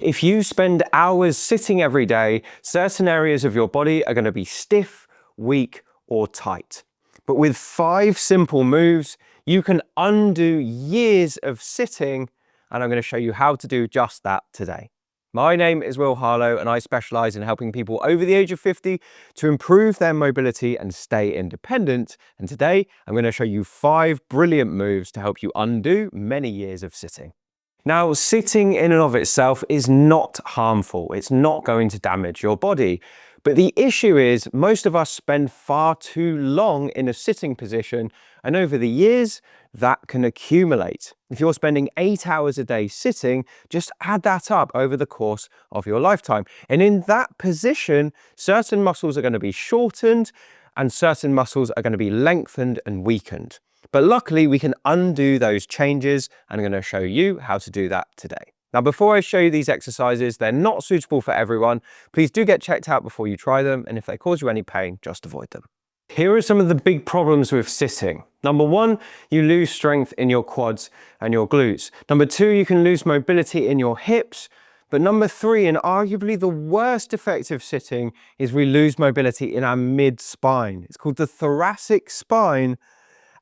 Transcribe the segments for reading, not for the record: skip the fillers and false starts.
If you spend hours sitting every day, certain areas of your body are going to be stiff, weak, or tight. But with 5 simple moves, you can undo years of sitting, and I'm going to show you how to do just that today. My name is Harlow, and I specialize in helping people over the age of 50 to improve their mobility and stay independent. And today, I'm going to show you 5 brilliant moves to help you undo many years of sitting. Now, sitting in and of itself is not harmful. It's not going to damage your body. But the issue is most of us spend far too long in a sitting position, and over the years, that can accumulate. If you're spending 8 hours a day sitting, just add that up over the course of your lifetime. And in that position, certain muscles are going to be shortened and certain muscles are going to be lengthened and weakened. But luckily, we can undo those changes, and I'm going to show you how to do that today. Now, before I show you these exercises, they're not suitable for everyone. Please do get checked out before you try them, and if they cause you any pain, just avoid them. Here are some of the big problems with sitting. Number 1, you lose strength in your quads and your glutes. Number 2, you can lose mobility in your hips. But number 3, and arguably the worst effect of sitting, is we lose mobility in our mid-spine. It's called the thoracic spine.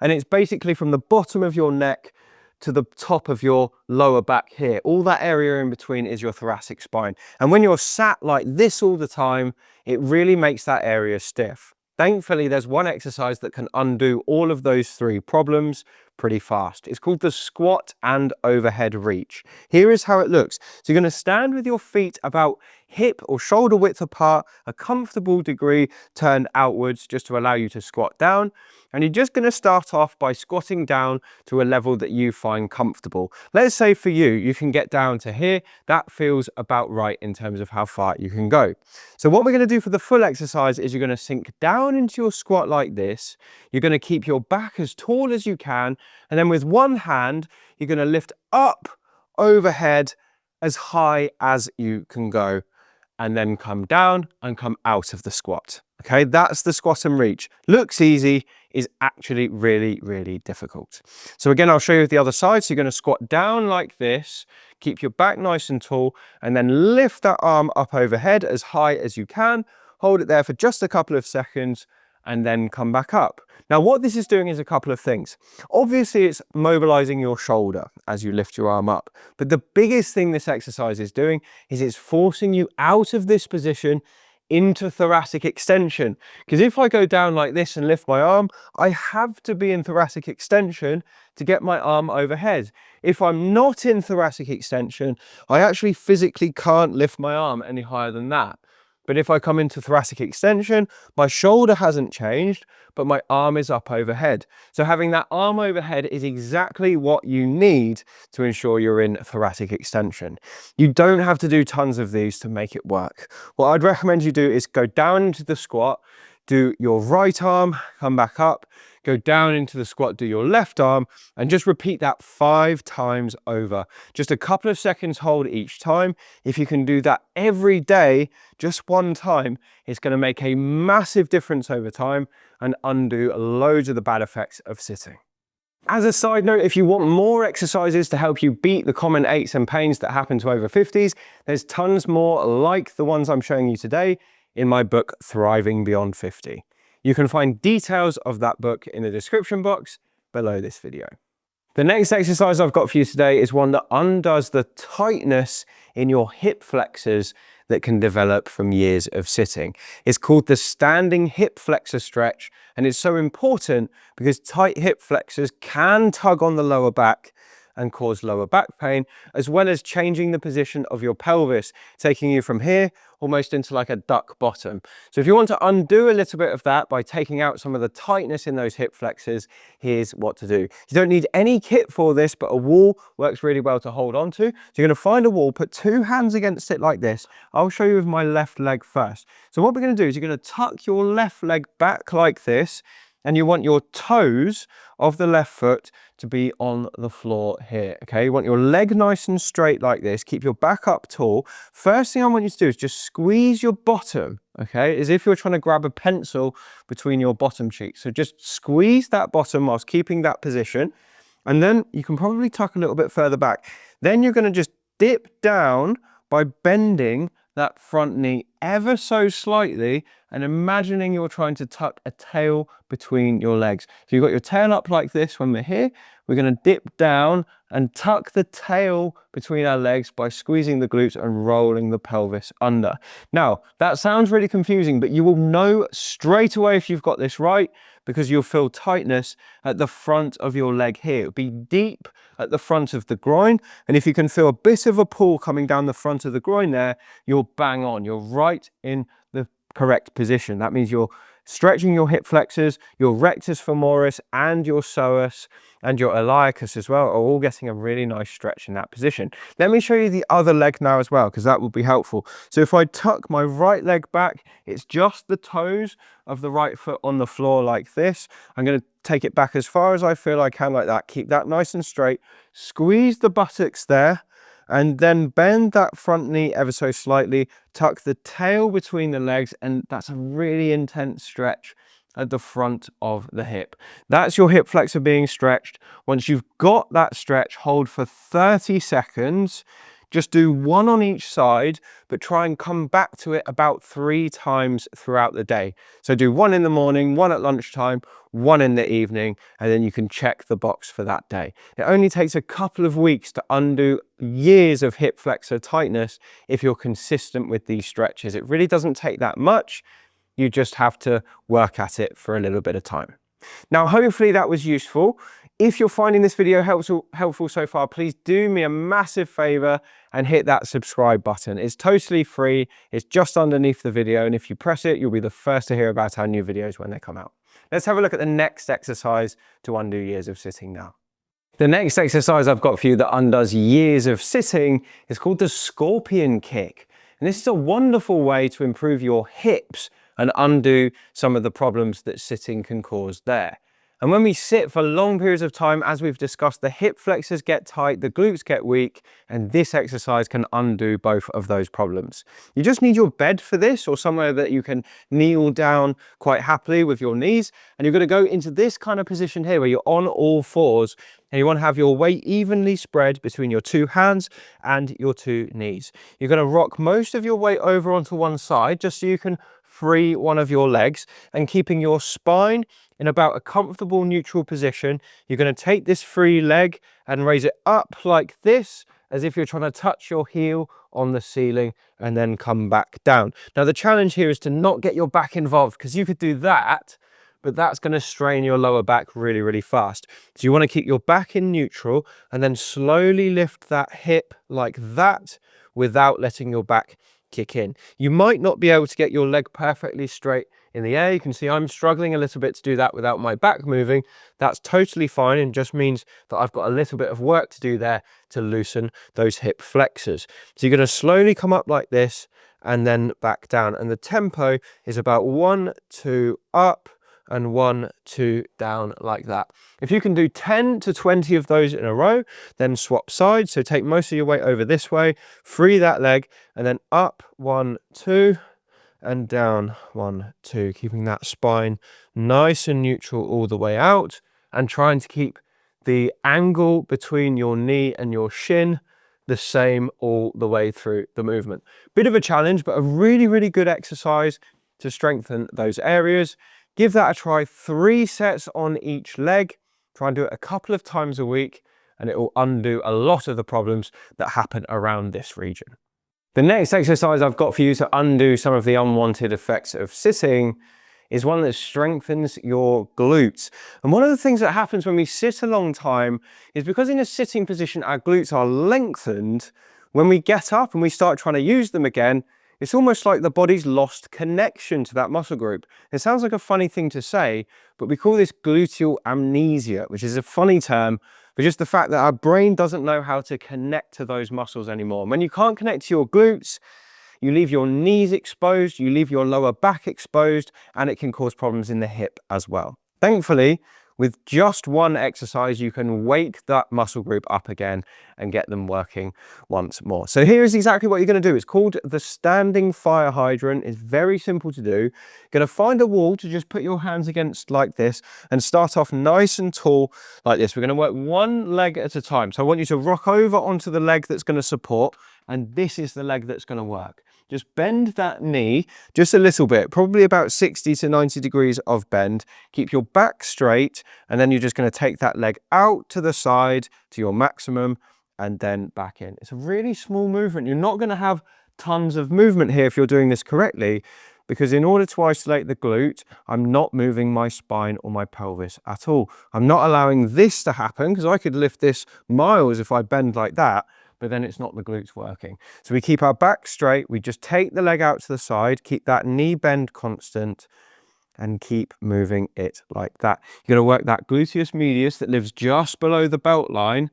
And it's basically from the bottom of your neck to the top of your lower back here. All that area in between is your thoracic spine. And when you're sat like this all the time, it really makes that area stiff. Thankfully, there's one exercise that can undo all of those 3 problems pretty fast. It's called the squat and overhead reach. Here is how it looks. So you're going to stand with your feet about hip or shoulder width apart, a comfortable degree turned outwards just to allow you to squat down. And you're just going to start off by squatting down to a level that you find comfortable. Let's say for you, you can get down to here. That feels about right in terms of how far you can go. So what we're going to do for the full exercise is you're going to sink down into your squat like this. You're going to keep your back as tall as you can. And then with one hand, you're going to lift up overhead as high as you can go, and then come down and come out of the squat. Okay, that's the squat and reach. Looks easy, is actually really, really difficult. So again, I'll show you the other side. So you're going to squat down like this, keep your back nice and tall, and then lift that arm up overhead as high as you can. Hold it there for just a couple of seconds, and then come back up. Now, what this is doing is a couple of things. Obviously, it's mobilizing your shoulder as you lift your arm up. But the biggest thing this exercise is doing is it's forcing you out of this position into thoracic extension. Because if I go down like this and lift my arm, I have to be in thoracic extension to get my arm overhead. If I'm not in thoracic extension, I actually physically can't lift my arm any higher than that. But if I come into thoracic extension, my shoulder hasn't changed, but my arm is up overhead. So having that arm overhead is exactly what you need to ensure you're in thoracic extension. You don't have to do tons of these to make it work. What I'd recommend you do is go down into the squat, do your right arm, come back up, go down into the squat, do your left arm, and just repeat that 5 times over. Just a couple of seconds hold each time. If you can do that every day, just one time, it's going to make a massive difference over time and undo loads of the bad effects of sitting. As a side note, if you want more exercises to help you beat the common aches and pains that happen to over 50s, there's tons more like the ones I'm showing you today in my book, Thriving Beyond 50. You can find details of that book in the description box below this video. The next exercise I've got for you today is one that undoes the tightness in your hip flexors that can develop from years of sitting. It's called the standing hip flexor stretch, and it's so important because tight hip flexors can tug on the lower back and cause lower back pain, as well as changing the position of your pelvis, taking you from here almost into like a duck bottom. So if you want to undo a little bit of that by taking out some of the tightness in those hip flexors, here's what to do. You don't need any kit for this, but a wall works really well to hold on to. So you're going to find a wall, put 2 hands against it like this. I'll show you with my left leg first. So what we're going to do is you're going to tuck your left leg back like this, and you want your toes of the left foot to be on the floor here, okay? You want your leg nice and straight like this. Keep your back up tall. First thing I want you to do is just squeeze your bottom, okay? As if you're trying to grab a pencil between your bottom cheeks. So just squeeze that bottom whilst keeping that position. And then you can probably tuck a little bit further back. Then you're going to just dip down by bending that front knee ever so slightly and imagining you're trying to tuck a tail between your legs. So you've got your tail up like this when we're here. We're going to dip down and tuck the tail between our legs by squeezing the glutes and rolling the pelvis under. Now, that sounds really confusing, but you will know straight away if you've got this right, because you'll feel tightness at the front of your leg here. It'll be deep at the front of the groin, and if you can feel a bit of a pull coming down the front of the groin there, you're bang on. You're right in the correct position. That means you're stretching your hip flexors, your rectus femoris and your psoas and your iliacus as well are all getting a really nice stretch in that position. Let me show you the other leg now as well, because that will be helpful. So if I tuck my right leg back, it's just the toes of the right foot on the floor like this. I'm going to take it back as far as I feel I can like that. Keep that nice and straight. Squeeze the buttocks there. And then bend that front knee ever so slightly, tuck the tail between the legs, and that's a really intense stretch at the front of the hip. That's your hip flexor being stretched. Once you've got that stretch, hold for 30 seconds. Just do one on each side, but try and come back to it about 3 times throughout the day. So do one in the morning, one at lunchtime, one in the evening, and then you can check the box for that day. It only takes a couple of weeks to undo years of hip flexor tightness if you're consistent with these stretches. It really doesn't take that much. You just have to work at it for a little bit of time. Now, hopefully that was useful. If you're finding this video helpful so far, please do me a massive favor and hit that subscribe button. It's totally free. It's just underneath the video. And if you press it, you'll be the first to hear about our new videos when they come out. Let's have a look at the next exercise to undo years of sitting now. The next exercise I've got for you that undoes years of sitting is called the scorpion kick. And this is a wonderful way to improve your hips and undo some of the problems that sitting can cause there. And when we sit for long periods of time, as we've discussed, the hip flexors get tight, the glutes get weak, and this exercise can undo both of those problems. You just need your bed for this, or somewhere that you can kneel down quite happily with your knees. And you're going to go into this kind of position here where you're on all fours, and you want to have your weight evenly spread between your 2 hands and your 2 knees. You're going to rock most of your weight over onto one side, just so you can free one of your legs, and keeping your spine in about a comfortable neutral position. You're going to take this free leg and raise it up like this, as if you're trying to touch your heel on the ceiling, and then come back down. Now, the challenge here is to not get your back involved, because you could do that, but that's going to strain your lower back really, really fast. So you want to keep your back in neutral and then slowly lift that hip like that without letting your back kick in. You might not be able to get your leg perfectly straight in the air. You can see I'm struggling a little bit to do that without my back moving. That's totally fine, and just means that I've got a little bit of work to do there to loosen those hip flexors. So you're going to slowly come up like this and then back down, and the tempo is about 1, 2 up and 1, 2 down like that. If you can do 10 to 20 of those in a row, then swap sides. So take most of your weight over this way, free that leg, and then up 1, 2 and down 1, 2, keeping that spine nice and neutral all the way out, and trying to keep the angle between your knee and your shin the same all the way through the movement. Bit of a challenge, but a really, really good exercise to strengthen those areas. Give that a try, 3 sets on each leg. Try and do it a couple of times a week, and it will undo a lot of the problems that happen around this region. The next exercise I've got for you to undo some of the unwanted effects of sitting is one that strengthens your glutes. And one of the things that happens when we sit a long time is, because in a sitting position our glutes are lengthened, when we get up and we start trying to use them again, it's almost like the body's lost connection to that muscle group. It sounds like a funny thing to say, but we call this gluteal amnesia, which is a funny term, but just the fact that our brain doesn't know how to connect to those muscles anymore. And when you can't connect to your glutes, you leave your knees exposed, you leave your lower back exposed, and it can cause problems in the hip as well. Thankfully, with just one exercise, you can wake that muscle group up again and get them working once more. So here is exactly what you're going to do. It's called the standing fire hydrant. It's very simple to do. You're going to find a wall to just put your hands against like this and start off nice and tall like this. We're going to work one leg at a time. So I want you to rock over onto the leg that's going to support, and this is the leg that's going to work. Just bend that knee just a little bit, probably about 60 to 90 degrees of bend. Keep your back straight, and then you're just going to take that leg out to the side to your maximum and then back in. It's a really small movement. You're not going to have tons of movement here if you're doing this correctly, because in order to isolate the glute, I'm not moving my spine or my pelvis at all. I'm not allowing this to happen, because I could lift this miles if I bend like that, but then it's not the glutes working. So we keep our back straight, we just take the leg out to the side, keep that knee bend constant, and keep moving it like that. You're going to work that gluteus medius that lives just below the belt line,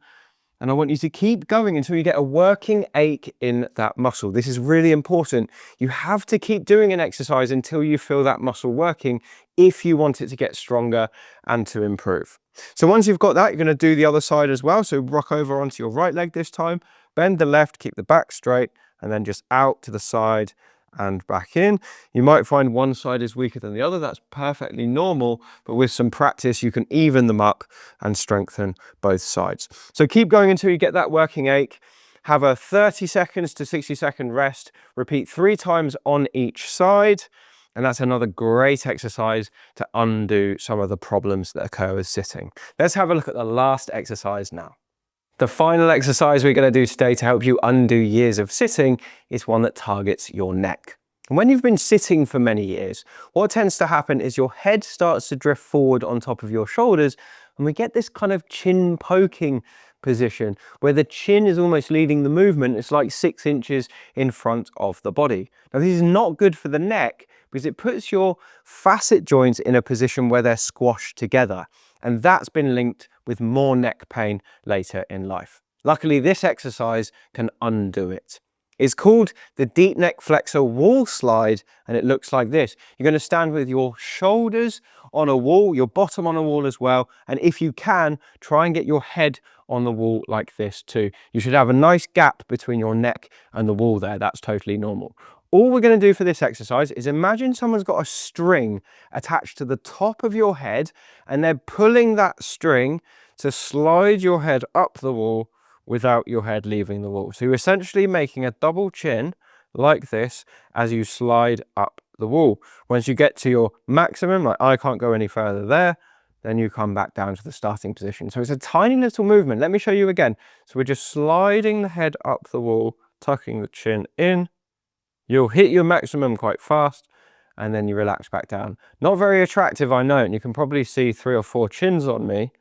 and I want you to keep going until you get a working ache in that muscle. This is really important. You have to keep doing an exercise until you feel that muscle working if you want it to get stronger and to improve. So once you've got that, you're going to do the other side as well. So rock over onto your right leg this time, bend the left, keep the back straight, and then just out to the side and back in. You might find one side is weaker than the other. That's perfectly normal, but with some practice, you can even them up and strengthen both sides. So keep going until you get that working ache. Have a 30 seconds to 60-second rest. Repeat 3 times on each side. And that's another great exercise to undo some of the problems that occur with sitting. Let's have a look at the last exercise now. The final exercise we're going to do today to help you undo years of sitting is one that targets your neck. And when you've been sitting for many years, what tends to happen is your head starts to drift forward on top of your shoulders, and we get this kind of chin poking position where the chin is almost leading the movement. It's like 6 inches in front of the body. Now, this is not good for the neck because it puts your facet joints in a position where they're squashed together. And that's been linked with more neck pain later in life. Luckily, this exercise can undo it. It's called the deep neck flexor wall slide, and it looks like this. You're going to stand with your shoulders on a wall, your bottom on a wall as well, and if you can, try and get your head on the wall like this too. You should have a nice gap between your neck and the wall there. That's totally normal. All we're going to do for this exercise is imagine someone's got a string attached to the top of your head, and they're pulling that string to slide your head up the wall without your head leaving the wall. So you're essentially making a double chin like this as you slide up the wall. Once you get to your maximum, like I can't go any further there, then you come back down to the starting position. So it's a tiny little movement. Let me show you again. So we're just sliding the head up the wall, tucking the chin in. You'll hit your maximum quite fast, and then you relax back down. Not very attractive, I know, and you can probably see 3 or 4 chins on me.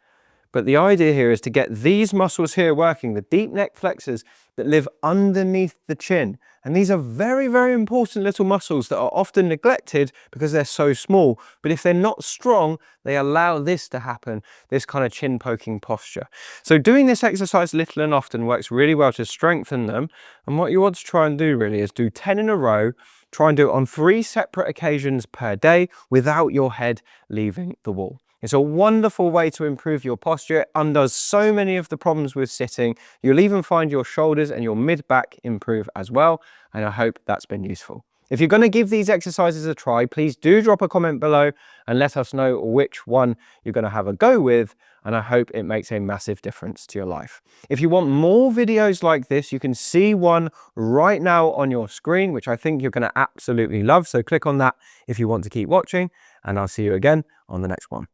But the idea here is to get these muscles here working, the deep neck flexors that live underneath the chin. And these are very, very important little muscles that are often neglected because they're so small. But if they're not strong, they allow this to happen, this kind of chin poking posture. So doing this exercise little and often works really well to strengthen them. And what you want to try and do really is do 10 in a row. Try and do it on 3 separate occasions per day without your head leaving the wall. It's a wonderful way to improve your posture. It undoes so many of the problems with sitting. You'll even find your shoulders and your mid-back improve as well. And I hope that's been useful. If you're going to give these exercises a try, please do drop a comment below and let us know which one you're going to have a go with. And I hope it makes a massive difference to your life. If you want more videos like this, you can see one right now on your screen, which I think you're going to absolutely love. So click on that if you want to keep watching, and I'll see you again on the next one.